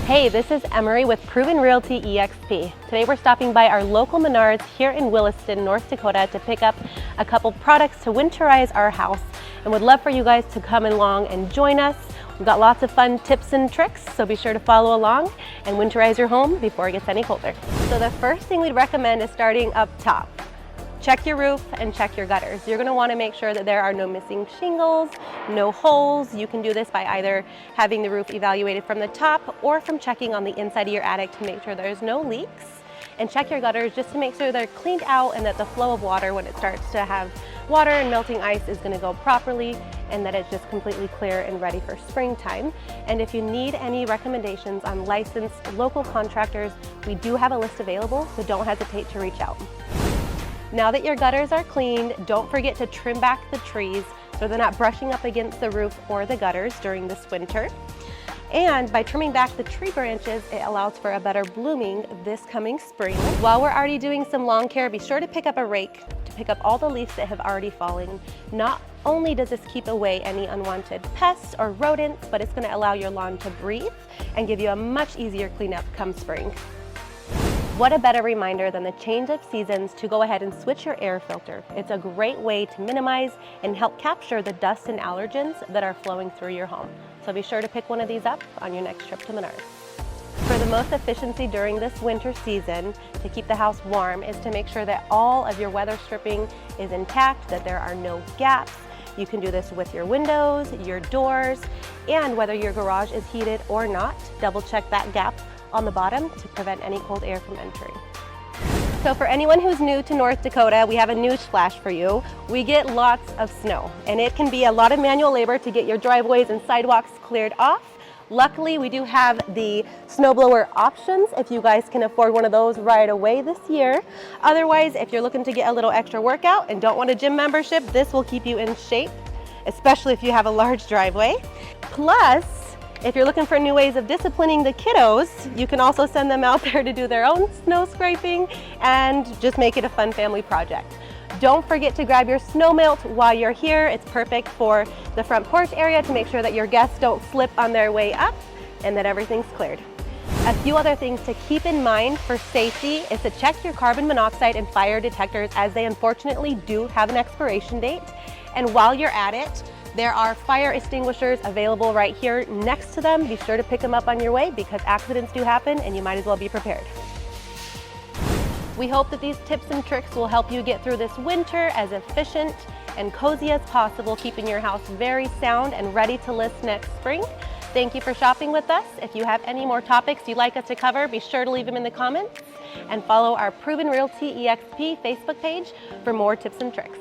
Hey, this is Emery with Proven Realty EXP. Today we're stopping by our local Menards here in Williston, North Dakota to pick up a couple products to winterize our house, and would love for you guys to come along and join us. We've got lots of fun tips and tricks, so be sure to follow along and winterize your home before it gets any colder. So the first thing we'd recommend is starting up top. Check your roof and check your gutters. You're gonna wanna make sure that there are no missing shingles, no holes. You can do this by either having the roof evaluated from the top or from checking on the inside of your attic to make sure there's no leaks. And check your gutters just to make sure they're cleaned out and that the flow of water when it starts to have water and melting ice is gonna go properly, and that it's just completely clear and ready for springtime. And if you need any recommendations on licensed local contractors, we do have a list available, so don't hesitate to reach out. Now that your gutters are cleaned, don't forget to trim back the trees so they're not brushing up against the roof or the gutters during this winter. And by trimming back the tree branches, it allows for a better blooming this coming spring. While we're already doing some lawn care, be sure to pick up a rake to pick up all the leaves that have already fallen. Not only does this keep away any unwanted pests or rodents, but it's gonna allow your lawn to breathe and give you a much easier cleanup come spring. What a better reminder than the change of seasons to go ahead and switch your air filter. It's a great way to minimize and help capture the dust and allergens that are flowing through your home. So be sure to pick one of these up on your next trip to Menards. For the most efficiency during this winter season to keep the house warm is to make sure that all of your weather stripping is intact, that there are no gaps. You can do this with your windows, your doors, and whether your garage is heated or not, double check that gap on the bottom to prevent any cold air from entering. So for anyone who's new to North Dakota, we have a news flash for you. We get lots of snow, and it can be a lot of manual labor to get your driveways and sidewalks cleared off. Luckily, we do have the snowblower options if you guys can afford one of those right away this year. Otherwise, if you're looking to get a little extra workout and don't want a gym membership, this will keep you in shape, especially if you have a large driveway. Plus, if you're looking for new ways of disciplining the kiddos, you can also send them out there to do their own snow scraping and just make it a fun family project. Don't forget to grab your snow melt while you're here. It's perfect for the front porch area to make sure that your guests don't slip on their way up and that everything's cleared. A few other things to keep in mind for safety is to check your carbon monoxide and fire detectors, as they unfortunately do have an expiration date. And while you're at it, there are fire extinguishers available right here next to them. Be sure to pick them up on your way because accidents do happen and you might as well be prepared. We hope that these tips and tricks will help you get through this winter as efficient and cozy as possible, keeping your house very sound and ready to list next spring. Thank you for shopping with us. If you have any more topics you'd like us to cover, be sure to leave them in the comments and follow our Proven Realty EXP Facebook page for more tips and tricks.